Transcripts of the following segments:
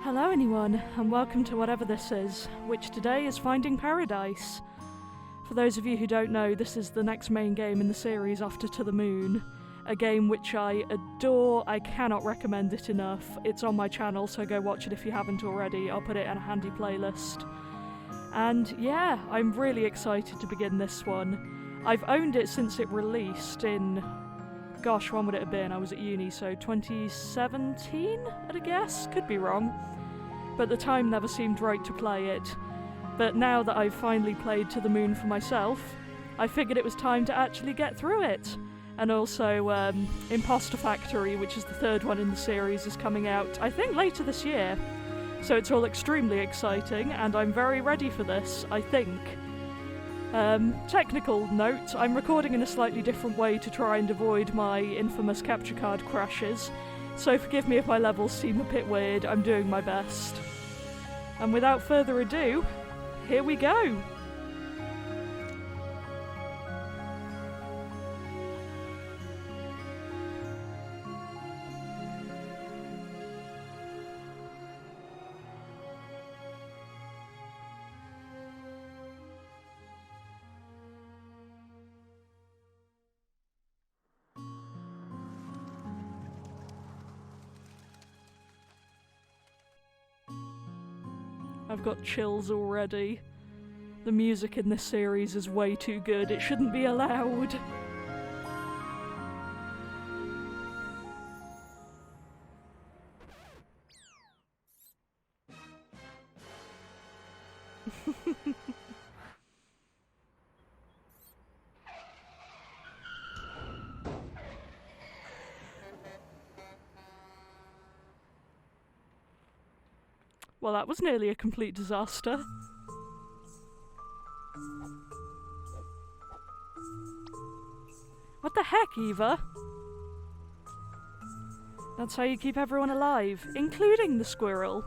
Hello anyone, and welcome to whatever this is, which today is Finding Paradise. For those of you who don't know, this is the next main game in the series after To the Moon. A game which I adore, I cannot recommend it enough. It's on my channel, so go watch it if you haven't already. I'll put it in a handy playlist. And yeah, I'm really excited to begin this one. I've owned it since it released in... gosh, when would it have been? I was at uni, so 2017, I'd a guess? Could be wrong. But the time never seemed right to play it. But now that I've finally played To the Moon for myself, I figured it was time to actually get through it. And also, Imposter Factory, which is the third one in the series, is coming out, I think, later this year. So it's all extremely exciting, and I'm very ready for this, I think. Technical note, I'm recording in a slightly different way to try and avoid my infamous capture card crashes, so forgive me if my levels seem a bit weird, I'm doing my best. And without further ado, here we go! I've got chills already. The music in this series is way too good. It shouldn't be allowed. Well, that was nearly a complete disaster. What the heck, Eva? That's how you keep everyone alive, including the squirrel.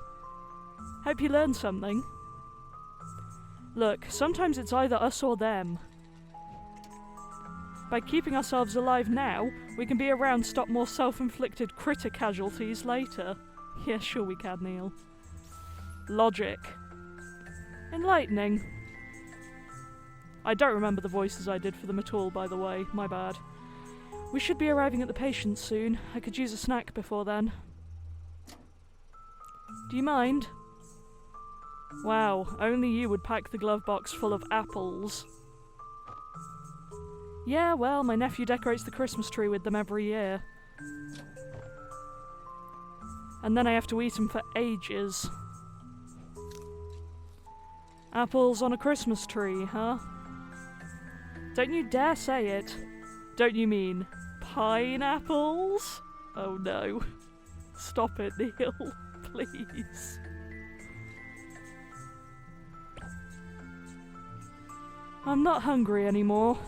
Hope you learned something. Look, sometimes it's either us or them. By keeping ourselves alive now, we can be around to stop more self-inflicted critter casualties later. Yeah, sure we can, Neil. Logic. Enlightening. I don't remember the voices I did for them at all, by the way. My bad. We should be arriving at the patient soon. I could use a snack before then. Do you mind? Wow, only you would pack the glove box full of apples. Yeah, well, my nephew decorates the Christmas tree with them every year. And then I have to eat them for ages. Apples on a Christmas tree, huh? Don't you dare say it. Don't you mean pineapples? Oh no. Stop it, Neil. Please. I'm not hungry anymore.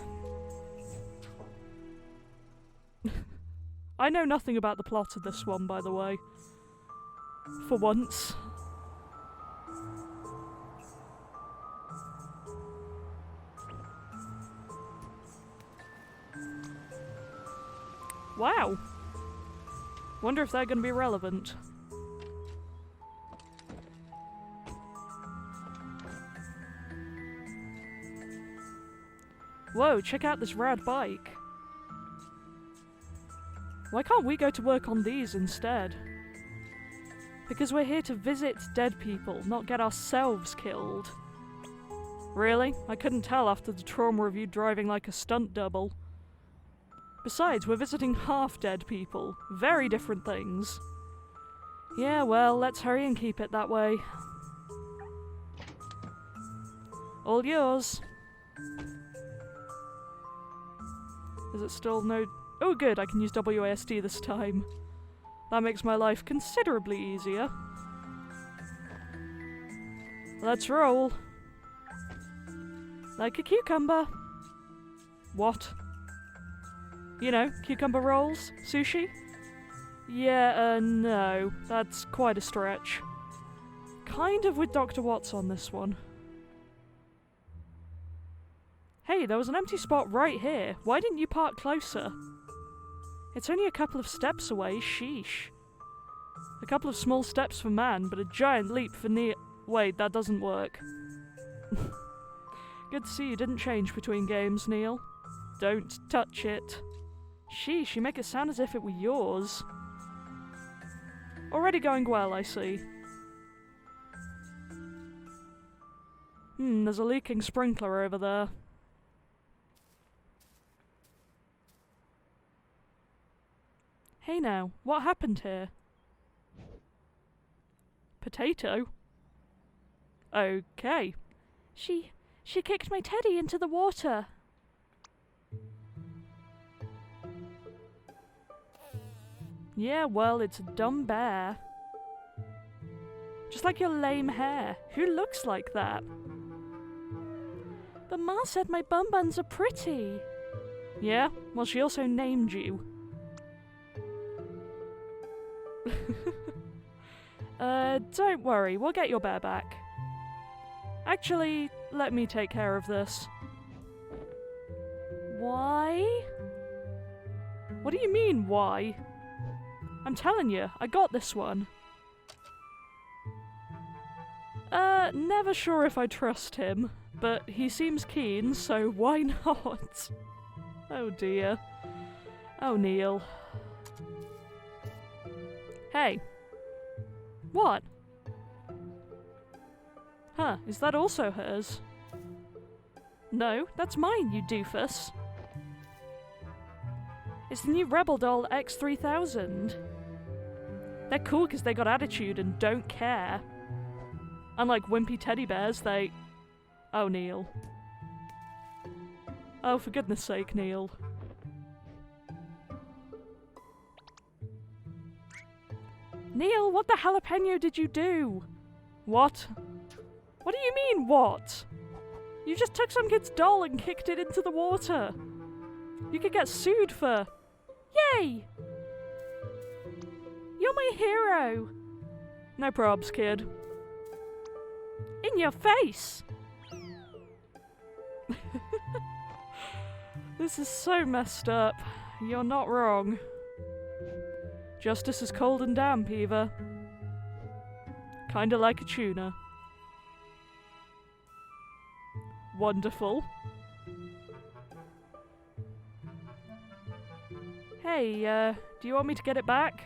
I know nothing about the plot of this one, by the way. For once. Wow! Wonder if they're gonna be relevant. Whoa, check out this rad bike. Why can't we go to work on these instead? Because we're here to visit dead people, not get ourselves killed. Really? I couldn't tell after the trauma of you driving like a stunt double. Besides, we're visiting half-dead people. Very different things. Yeah, well, let's hurry and keep it that way. All yours. Is it still no... Oh good, I can use WASD this time. That makes my life considerably easier. Let's roll. Like a cucumber. What? You know, cucumber rolls? Sushi? Yeah, no. That's quite a stretch. Kind of with Dr. Watts on this one. Hey, there was an empty spot right here. Why didn't you park closer? It's only a couple of steps away, sheesh. A couple of small steps for man, but a giant leap for Neil. Wait, that doesn't work. Good to see you didn't change between games, Neil. Don't touch it. Sheesh, you make it sound as if it were yours. Already going well, I see. There's a leaking sprinkler over there. Hey now, what happened here? Potato? Okay. She kicked my teddy into the water. Yeah, well, it's a dumb bear. Just like your lame hair. Who looks like that? But Ma said my bum buns are pretty. Yeah? Well, she also named you. Don't worry, we'll get your bear back. Actually, let me take care of this. Why? What do you mean, why? I'm telling you, I got this one. Never sure if I trust him, but he seems keen, so why not? Oh dear. Oh, Neil. Hey. What? Huh, is that also hers? No, that's mine, you doofus. It's the new Rebel Doll X3000. They're cool because they got attitude and don't care. Unlike wimpy teddy bears, they... Oh, Neil. Oh, for goodness sake, Neil. Neil, what the jalapeno did you do? What? What do you mean, what? You just took some kid's doll and kicked it into the water. You could get sued for... Yay! You're my hero! No probs, kid. In your face! This is so messed up. You're not wrong. Justice is cold and damp, Eva. Kinda like a tuna. Wonderful. Hey, do you want me to get it back?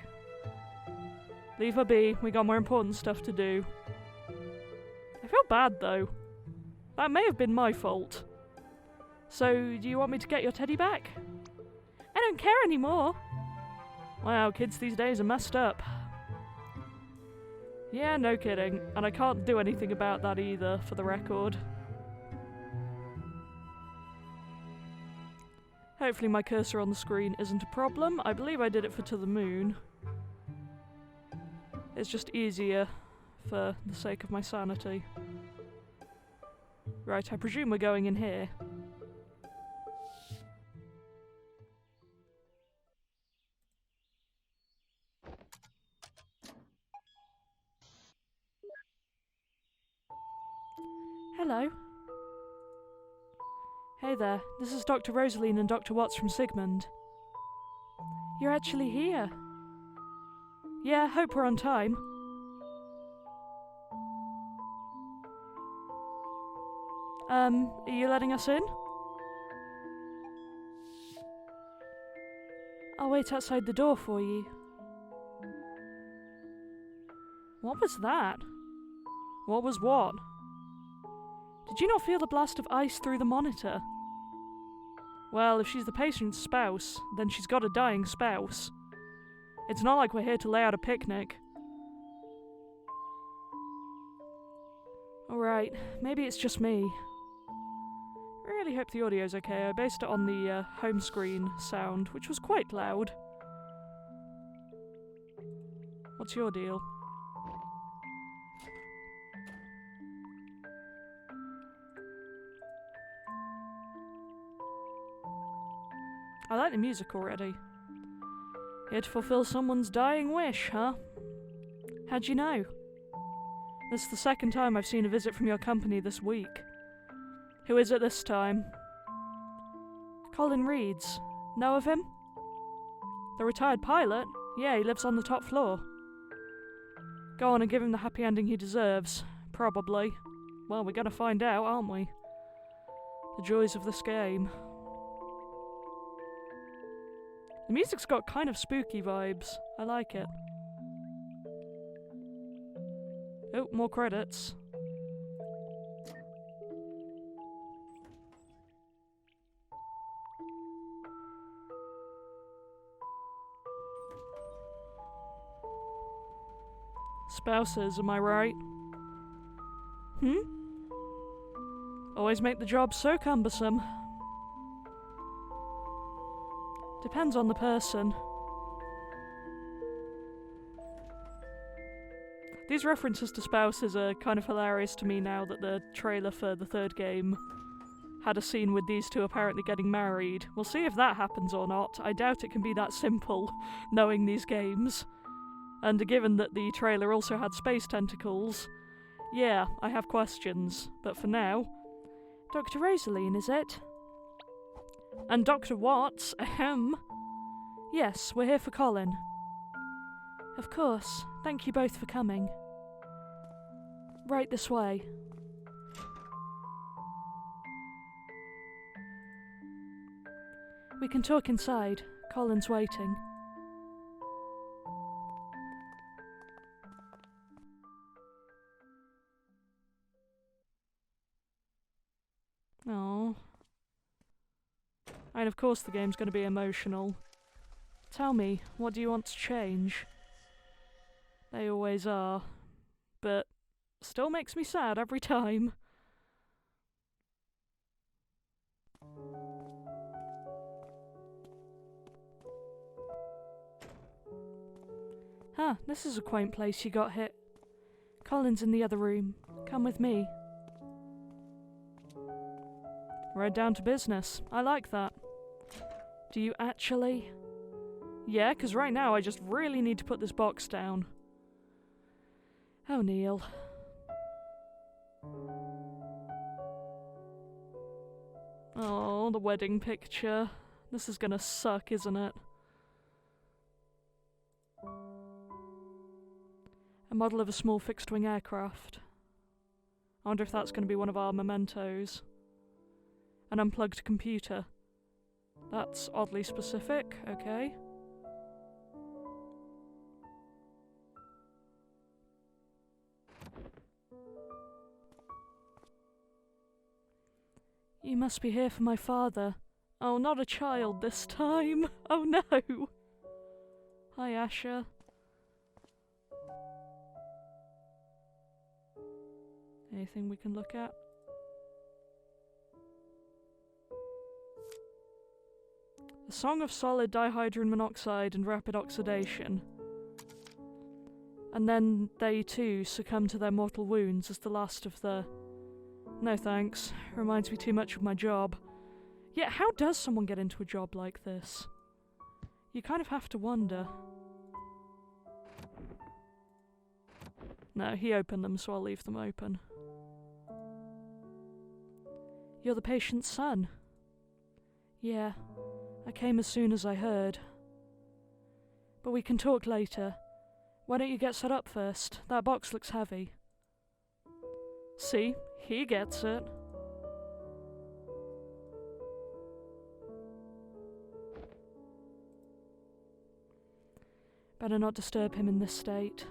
Leave her be, we got more important stuff to do. I feel bad though. That may have been my fault. So, do you want me to get your teddy back? I don't care anymore. Wow, kids these days are messed up. Yeah, no kidding. And I can't do anything about that either, for the record. Hopefully my cursor on the screen isn't a problem. I believe I did it for To the Moon. It's just easier for the sake of my sanity. Right, I presume we're going in here. Hello. Hey there, this is Dr. Rosaline and Dr. Watts from Sigmund. You're actually here. Yeah, hope we're on time. Are you letting us in? I'll wait outside the door for you. What was that? What was what? Did you not feel the blast of ice through the monitor? Well, if she's the patient's spouse, then she's got a dying spouse. It's not like we're here to lay out a picnic. Alright, maybe it's just me. I really hope the audio's okay. I based it on the home screen sound, which was quite loud. What's your deal? I like the music already. Here to fulfill someone's dying wish, huh? How'd you know? This is the second time I've seen a visit from your company this week. Who is it this time? Colin Reeds. Know of him? The retired pilot? Yeah, he lives on the top floor. Go on and give him the happy ending he deserves. Probably. Well, we're gonna find out, aren't we? The joys of this game. The music's got kind of spooky vibes. I like it. Oh, more credits. Spouses, am I right? Always make the job so cumbersome. Depends on the person. These references to spouses are kind of hilarious to me now that the trailer for the third game had a scene with these two apparently getting married. We'll see if that happens or not. I doubt it can be that simple, knowing these games. And given that the trailer also had space tentacles, yeah, I have questions. But for now... Dr. Rosaline, is it? And Dr. Watts, ahem. Yes, we're here for Colin. Of course. Thank you both for coming. Right this way. We can talk inside. Colin's waiting. Oh. And of course the game's going to be emotional. Tell me, what do you want to change? They always are. But still makes me sad every time. Huh, this is a quaint place you got hit. Colin's in the other room. Come with me. Right down to business. I like that. Do you actually? Yeah, because right now I just really need to put this box down. Oh, Neil. Oh, the wedding picture. This is gonna suck, isn't it? A model of a small fixed-wing aircraft. I wonder if that's going to be one of our mementos. An unplugged computer. That's oddly specific, okay. You must be here for my father. Oh, not a child this time. Oh no. Hi, Asher. Anything we can look at? A song of solid dihydrogen monoxide and rapid oxidation. And then they too succumb to their mortal wounds as the last of the... No thanks. Reminds me too much of my job. Yet how does someone get into a job like this? You kind of have to wonder. No, he opened them, so I'll leave them open. You're the patient's son. Yeah, I came as soon as I heard. But we can talk later. Why don't you get set up first? That box looks heavy. See? He gets it. Better not disturb him in this state.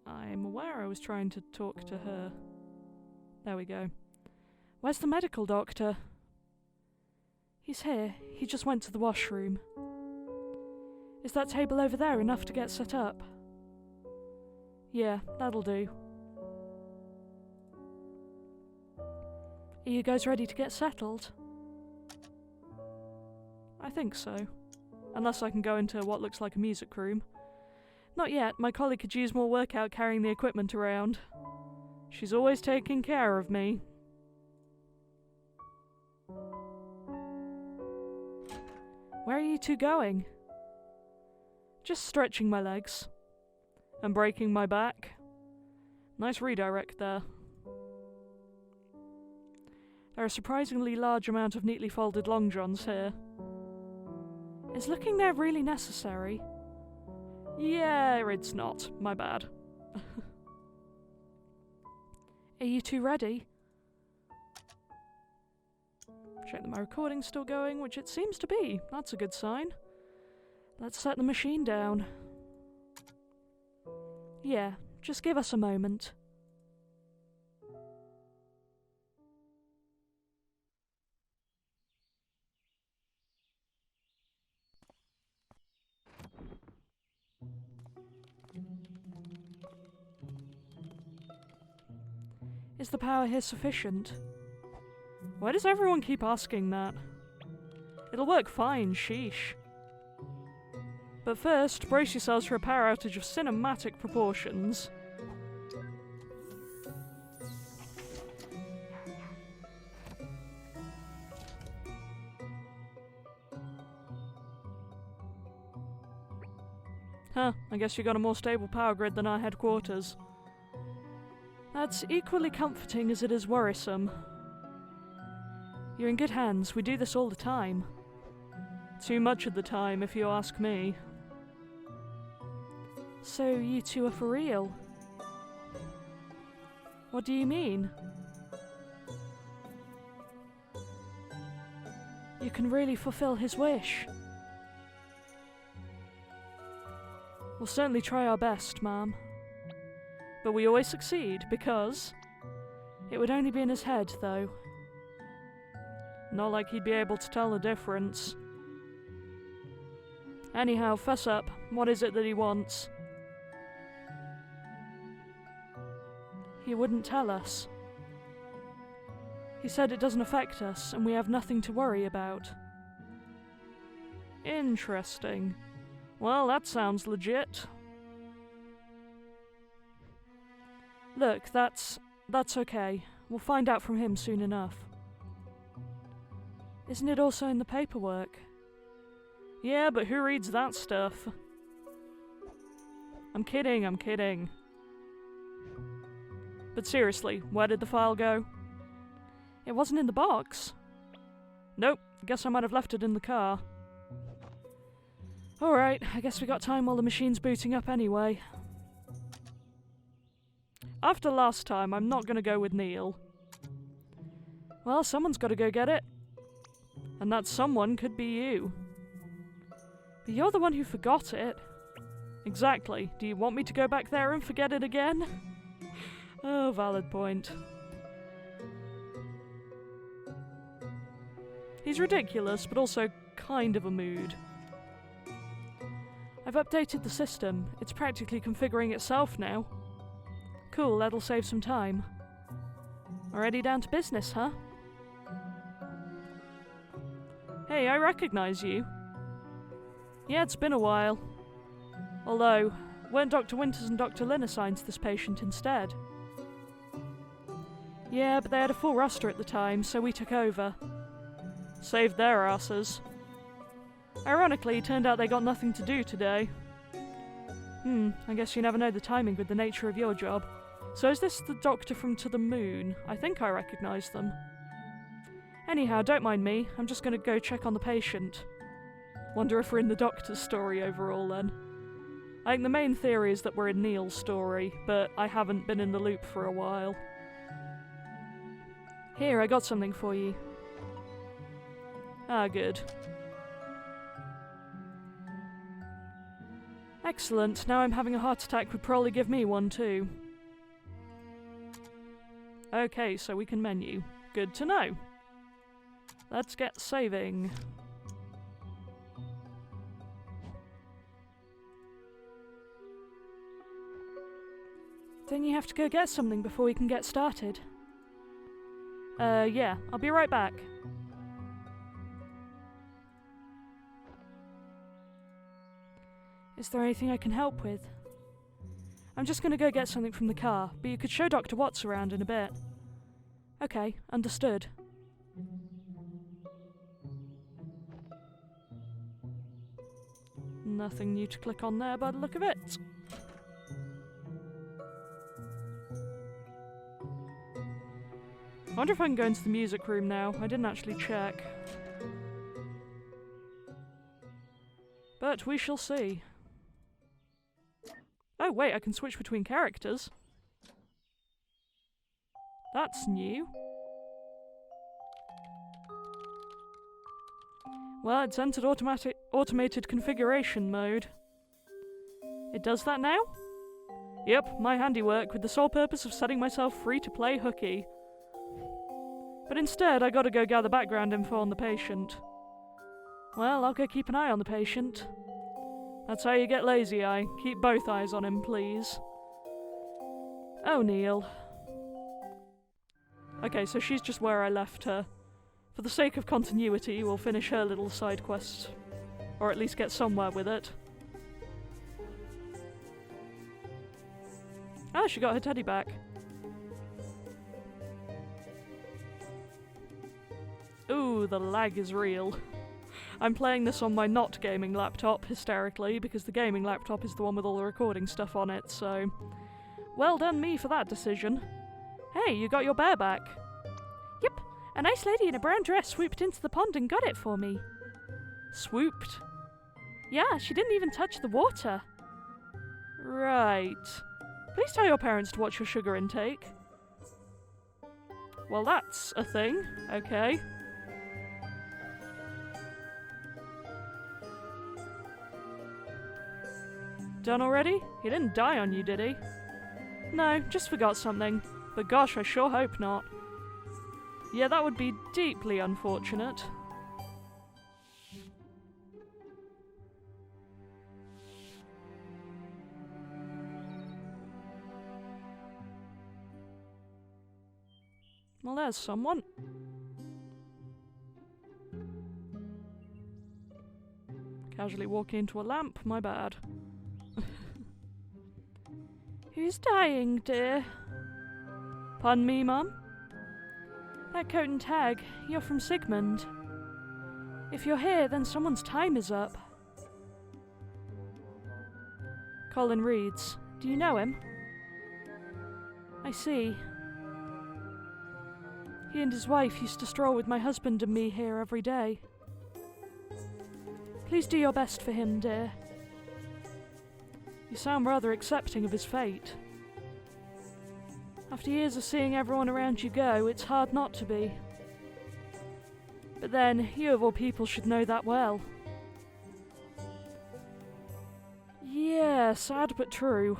I'm aware I was trying to talk to her. There we go. Where's the medical doctor? He's here. He just went to the washroom. Is that table over there enough to get set up? Yeah, that'll do. Are you guys ready to get settled? I think so. Unless I can go into what looks like a music room. Not yet. My colleague could use more workout carrying the equipment around. She's always taking care of me. Where are you two going? Just stretching my legs. And breaking my back. Nice redirect there. There are a surprisingly large amount of neatly folded long johns here. Is looking there really necessary? Yeah, it's not. My bad. Are you two ready? Check that my recording's still going, which it seems to be. That's a good sign. Let's set the machine down. Yeah, just give us a moment. Is the power here sufficient? Why does everyone keep asking that? It'll work fine, sheesh. But first, brace yourselves for a power outage of cinematic proportions. Huh, I guess you got a more stable power grid than our headquarters. That's equally comforting as it is worrisome. You're in good hands, we do this all the time. Too much of the time, if you ask me. So you two are for real? What do you mean? You can really fulfill his wish. We'll certainly try our best, ma'am. But we always succeed, because... It would only be in his head, though. Not like he'd be able to tell the difference. Anyhow, fess up. What is it that he wants? He wouldn't tell us. He said it doesn't affect us, and we have nothing to worry about. Interesting. Well, that sounds legit. Look, that's okay. We'll find out from him soon enough. Isn't it also in the paperwork? Yeah, but who reads that stuff? I'm kidding. But seriously, where did the file go? It wasn't in the box. Nope, guess I might have left it in the car. Alright, I guess we got time while the machine's booting up anyway. After last time, I'm not gonna go with Neil. Well, someone's gotta go get it. And that someone could be you. But you're the one who forgot it. Exactly. Do you want me to go back there and forget it again? Oh, valid point. He's ridiculous, but also kind of a mood. I've updated the system. It's practically configuring itself now. Cool, that'll save some time. Already down to business, huh? Hey, I recognize you. Yeah, it's been a while. Although, weren't Dr. Winters and Dr. Lynn assigned to this patient instead? Yeah, but they had a full roster at the time, so we took over. Saved their asses. Ironically, it turned out they got nothing to do today. I guess you never know the timing with the nature of your job. So is this the doctor from To the Moon? I think I recognise them. Anyhow, don't mind me. I'm just going to go check on the patient. Wonder if we're in the doctor's story overall then. I think the main theory is that we're in Neil's story, but I haven't been in the loop for a while. Here, I got something for you. Ah, good. Excellent, now I'm having a heart attack would probably give me one too. Okay, so we can menu. Good to know. Let's get saving. Don't you have to go get something before we can get started? Yeah, I'll be right back. Is there anything I can help with? I'm just gonna go get something from the car, but you could show Dr. Watts around in a bit. Okay, understood. Nothing new to click on there by the look of it. I wonder if I can go into the music room now. I didn't actually check. But we shall see. Oh wait, I can switch between characters. That's new. Well, it's entered automated configuration mode. It does that now? Yep, my handiwork with the sole purpose of setting myself free to play hooky. But instead, I gotta go gather background info on the patient. Well, I'll go keep an eye on the patient. That's how you get lazy eye. Keep both eyes on him, please. Oh, Neil. Okay, so she's just where I left her. For the sake of continuity, we'll finish her little side quest. Or at least get somewhere with it. Ah, she got her teddy back. Ooh, the lag is real. I'm playing this on my not gaming laptop, hysterically, because the gaming laptop is the one with all the recording stuff on it, so... Well done me for that decision. Hey, you got your bear back. Yep, a nice lady in a brown dress swooped into the pond and got it for me. Swooped? Yeah, she didn't even touch the water. Right. Please tell your parents to watch your sugar intake. Well, that's a thing. Okay. Done already? He didn't die on you, did he? No, just forgot something. But gosh, I sure hope not. Yeah, that would be deeply unfortunate. Well, there's someone. Casually walking into a lamp, my bad. Who's dying, dear? Pardon me, Mum? That coat and tag, you're from Sigmund. If you're here, then someone's time is up. Colin reads. Do you know him? I see. He and his wife used to stroll with my husband and me here every day. Please do your best for him, dear. You sound rather accepting of his fate. After years of seeing everyone around you go, it's hard not to be. But then, you of all people should know that well. Yeah, sad but true.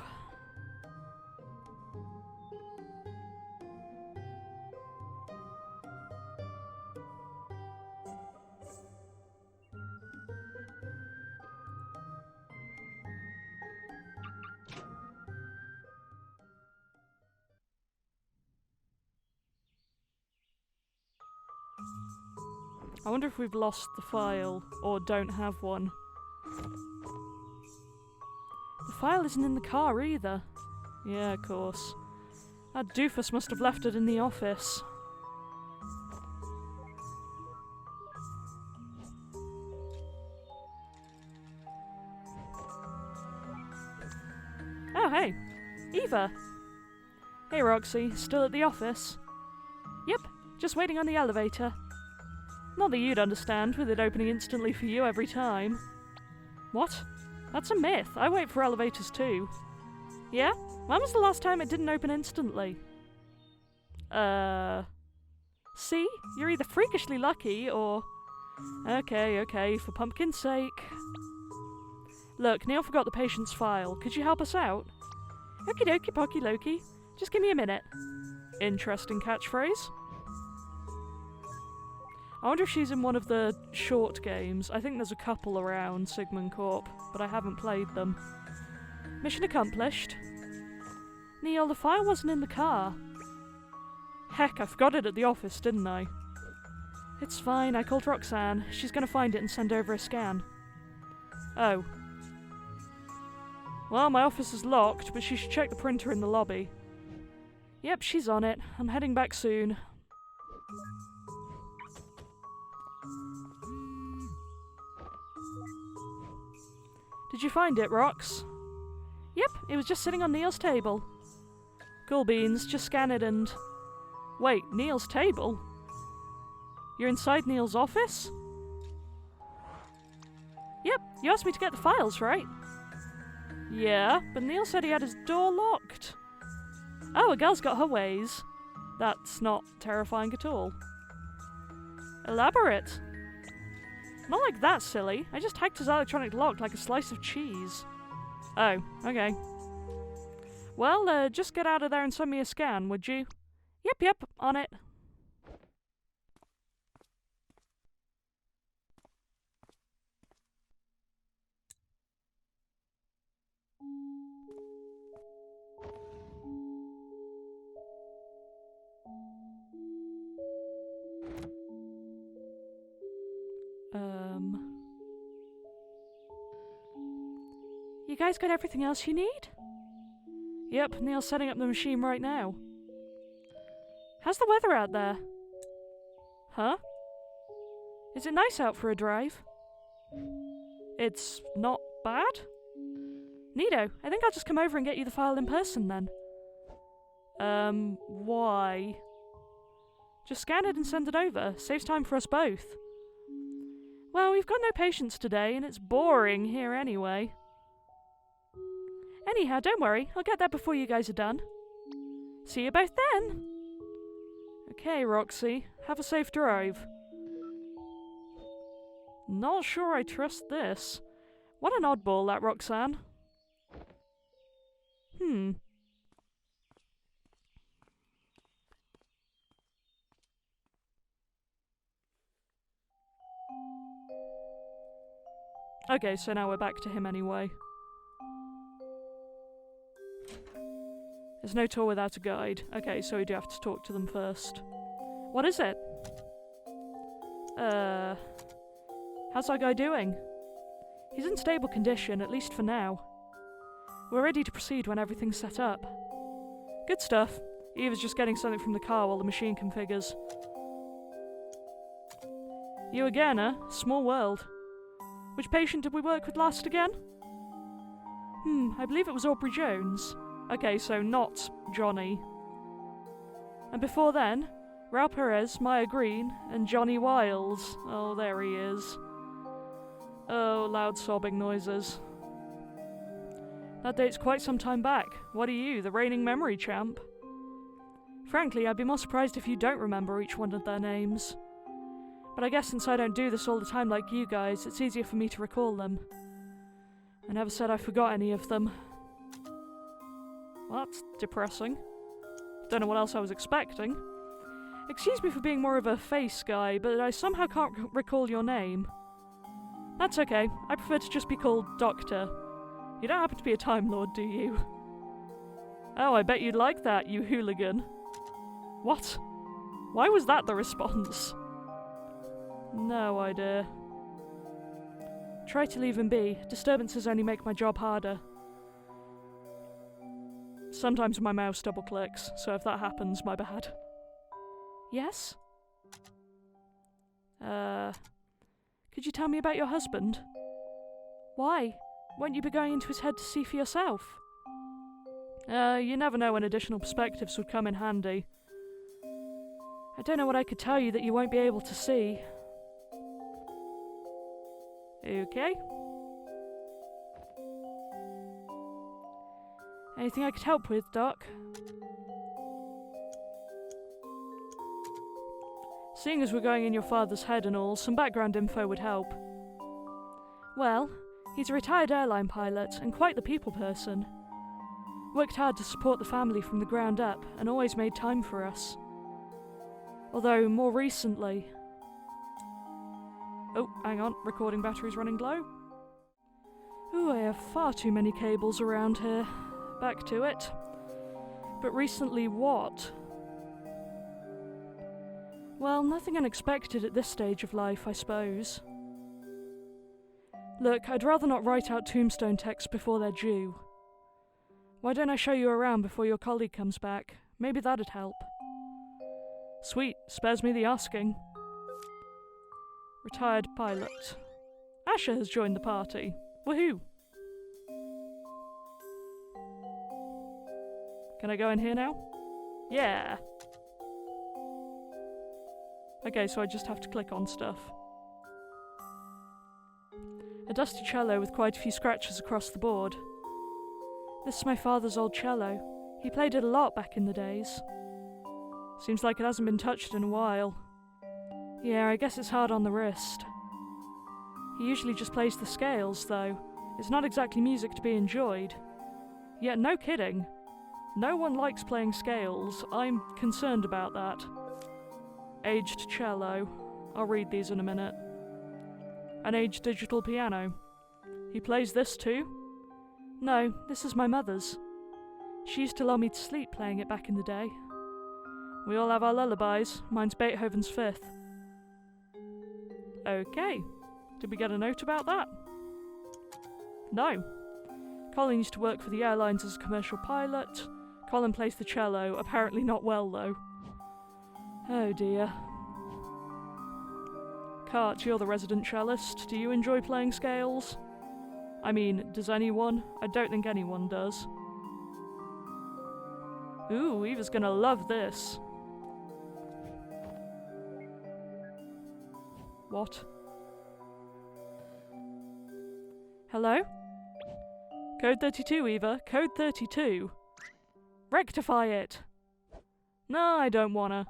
I wonder if we've lost the file, or don't have one. The file isn't in the car either. Yeah, of course. That doofus must have left it in the office. Oh, hey! Eva! Hey, Roxy, still at the office? Yep, just waiting on the elevator. Not that you'd understand, with it opening instantly for you every time. What? That's a myth. I wait for elevators too. Yeah? When was the last time it didn't open instantly? See? You're either freakishly lucky, or... Okay, for pumpkin's sake. Look, Neil forgot the patient's file. Could you help us out? Okie dokie pocky Loki. Just give me a minute. Interesting catchphrase. I wonder if she's in one of the short games. I think there's a couple around Sigmund Corp, but I haven't played them. Mission accomplished. Neil, the file wasn't in the car. Heck, I forgot it at the office, didn't I? It's fine, I called Roxanne. She's gonna find it and send over a scan. Oh. Well, my office is locked, but she should check the printer in the lobby. Yep, she's on it. I'm heading back soon. Did you find it, Rox? Yep, it was just sitting on Neil's table. Cool beans, just scan it and... Wait, Neil's table? You're inside Neil's office? Yep, you asked me to get the files, right? Yeah, but Neil said he had his door locked. Oh, a girl's got her ways. That's not terrifying at all. Elaborate. Not like that, silly. I just hacked his electronic lock like a slice of cheese. Oh, okay. Well, just get out of there and send me a scan, would you? Yep, on it. You guys got everything else you need? Yep, Neil's setting up the machine right now. How's the weather out there? Huh? Is it nice out for a drive? It's not bad? Neato, I think I'll just come over and get you the file in person then. Why? Just scan it and send it over. Saves time for us both. Well, we've got no patients today, and it's boring here anyway. Anyhow, don't worry, I'll get there before you guys are done. See you both then! Okay, Roxy, have a safe drive. Not sure I trust this. What an oddball, that Roxanne. Okay, so now we're back to him anyway. There's no tour without a guide. Okay, so we do have to talk to them first. What is it? How's our guy doing? He's in stable condition, at least for now. We're ready to proceed when everything's set up. Good stuff. Eva's just getting something from the car while the machine configures. You again, huh? Small world. Which patient did we work with last again? I believe it was Aubrey Jones. Okay, so not Johnny. And before then, Raul Perez, Maya Green, and Johnny Wiles. Oh, there he is. Oh, loud sobbing noises. That dates quite some time back. What are you, the reigning memory champ? Frankly, I'd be more surprised if you don't remember each one of their names. But I guess since I don't do this all the time like you guys, it's easier for me to recall them. I never said I forgot any of them. Well, that's depressing. Don't know what else I was expecting. Excuse me for being more of a face guy, but I somehow can't recall your name. That's okay. I prefer to just be called Doctor. You don't happen to be a Time Lord, do you? Oh, I bet you'd like that, you hooligan. What? Why was that the response? No idea. Try to leave him be. Disturbances only make my job harder. Sometimes my mouse double clicks, so if that happens, my bad. Yes? Could you tell me about your husband? Why? Won't you be going into his head to see for yourself? You never know when additional perspectives would come in handy. I don't know what I could tell you that you won't be able to see. Okay. Anything I could help with, Doc? Seeing as we're going in your father's head and all, some background info would help. Well, he's a retired airline pilot and quite the people person. Worked hard to support the family from the ground up and always made time for us. Although, more recently... Oh, hang on, recording battery's running low. Ooh, I have far too many cables around here. Back to it. But recently what? Well, nothing unexpected at this stage of life, I suppose. Look, I'd rather not write out tombstone texts before they're due. Why don't I show you around before your colleague comes back? Maybe that'd help. Sweet, spares me the asking. Retired pilot. Asher has joined the party. Woohoo! Can I go in here now? Yeah! Okay, so I just have to click on stuff. A dusty cello with quite a few scratches across the board. This is my father's old cello. He played it a lot back in the days. Seems like it hasn't been touched in a while. Yeah, I guess it's hard on the wrist. He usually just plays the scales, though. It's not exactly music to be enjoyed. Yeah, no kidding. No one likes playing scales. I'm concerned about that. Aged cello. I'll read these in a minute. An aged digital piano. He plays this too? No, this is my mother's. She used to lull me to sleep playing it back in the day. We all have our lullabies. Mine's Beethoven's Fifth. Okay. Did we get a note about that? No. Colin used to work for the airlines as a commercial pilot. Colin plays the cello, apparently not well though. Oh dear. Cart, you're the resident cellist. Do you enjoy playing scales? I mean, does anyone? I don't think anyone does. Ooh, Eva's gonna love this. What? Hello? Code 32, Eva. Code 32. Rectify it. No, I don't wanna.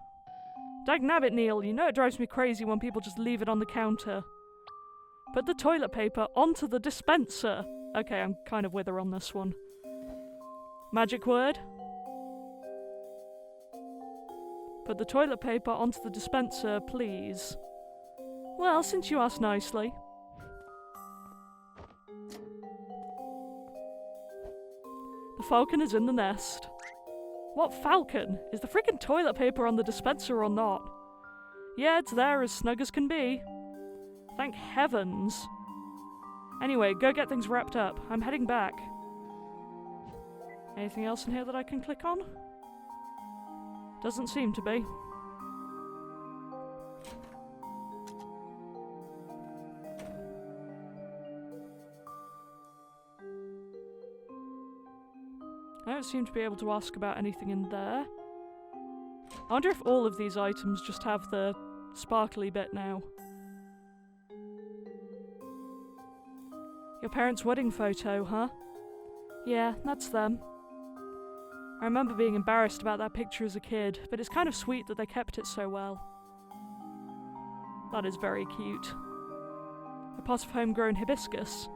Dagnabbit, Neil. You know it drives me crazy when people just leave it on the counter. Put the toilet paper onto the dispenser. Okay, I'm kind of with her on this one. Magic word? Put the toilet paper onto the dispenser, please. Well, since you asked nicely. The falcon is in the nest. What falcon? Is the freaking toilet paper on the dispenser or not? Yeah, it's there as snug as can be. Thank heavens. Anyway, go get things wrapped up. I'm heading back. Anything else in here that I can click on? Doesn't seem to be. I don't seem to be able to ask about anything in there. I wonder if all of these items just have the sparkly bit now. Your parents' wedding photo, huh? Yeah, that's them. I remember being embarrassed about that picture as a kid, but it's kind of sweet that they kept it so well. That is very cute. A pot of homegrown hibiscus.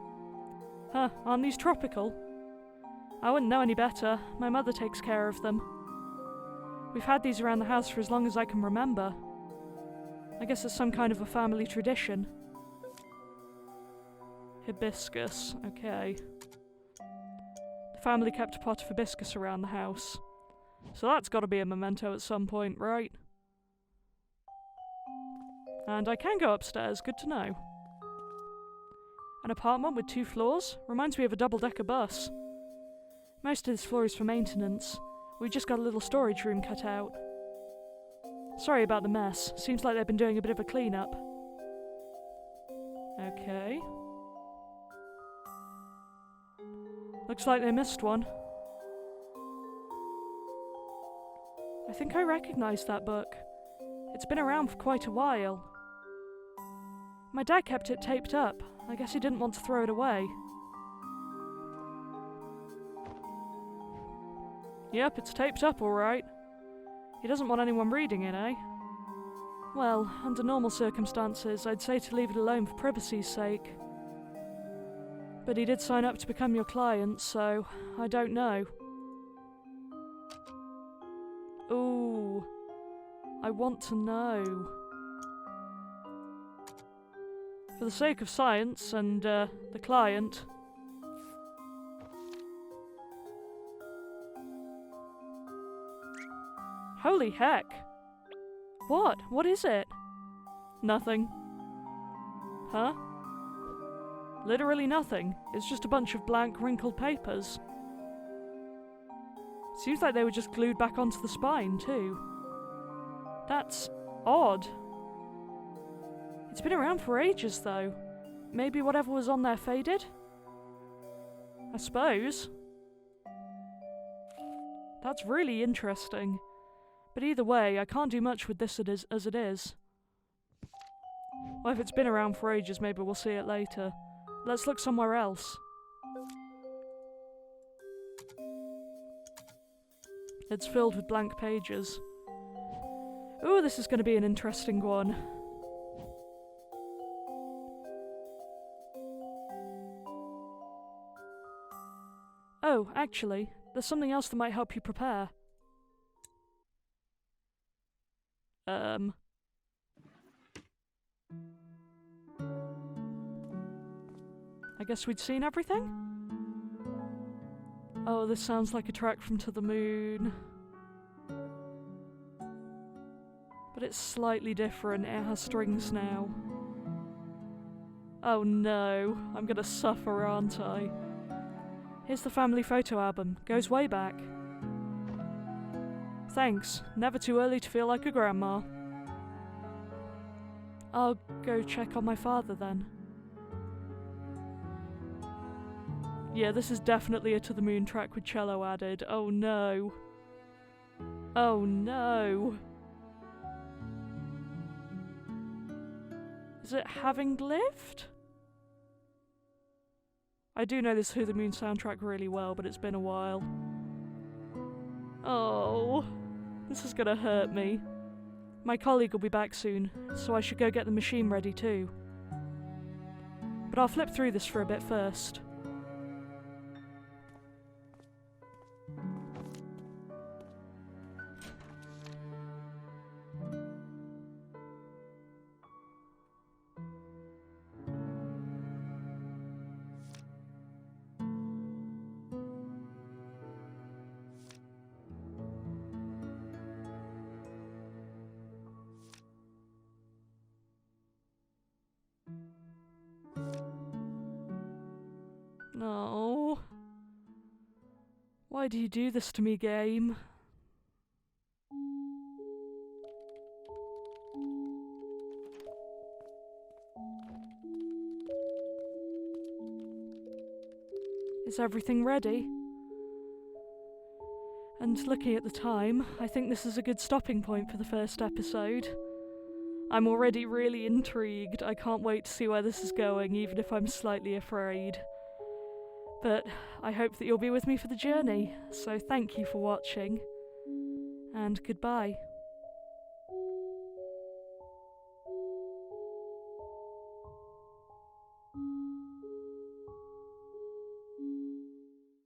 Huh, aren't these tropical? I wouldn't know any better. My mother takes care of them. We've had these around the house for as long as I can remember. I guess it's some kind of a family tradition. Hibiscus, okay. The family kept a pot of hibiscus around the house. So that's got to be a memento at some point, right? And I can go upstairs, good to know. An apartment with 2 floors? Reminds me of a double-decker bus. Most of this floor is for maintenance. We just got a little storage room cut out. Sorry about the mess. Seems like they've been doing a bit of a clean-up. Okay. Looks like they missed one. I think I recognise that book. It's been around for quite a while. My dad kept it taped up. I guess he didn't want to throw it away. Yep, it's taped up alright. He doesn't want anyone reading it, eh? Well, under normal circumstances, I'd say to leave it alone for privacy's sake. But he did sign up to become your client, so I don't know. Ooh, I want to know. For the sake of science and the client. Holy heck! What? What is it? Nothing. Huh? Literally nothing. It's just a bunch of blank, wrinkled papers. Seems like they were just glued back onto the spine, too. That's odd. It's been around for ages, though. Maybe whatever was on there faded? I suppose. That's really interesting. But either way, I can't do much with this as it is. Well, if it's been around for ages, maybe we'll see it later. Let's look somewhere else. It's filled with blank pages. Ooh, this is going to be an interesting one. Oh, actually, there's something else that might help you prepare. I guess we'd seen everything? Oh, this sounds like a track from To the Moon. But it's slightly different, it has strings now. Oh no, I'm gonna suffer, aren't I? Here's the family photo album, goes way back. Thanks, never too early to feel like a grandma. I'll go check on my father then. Yeah, this is definitely a To the Moon track with cello added. Oh no. Oh no. Is it Having Lived? I do know this To the Moon soundtrack really well, but it's been a while. Oh, this is gonna hurt me. My colleague will be back soon, so I should go get the machine ready too. But I'll flip through this for a bit first. No. Why do you do this to me, game? Is everything ready? And looking at the time, I think this is a good stopping point for the first episode. I'm already really intrigued. I can't wait to see where this is going, even if I'm slightly afraid. But I hope that you'll be with me for the journey, so thank you for watching, and goodbye.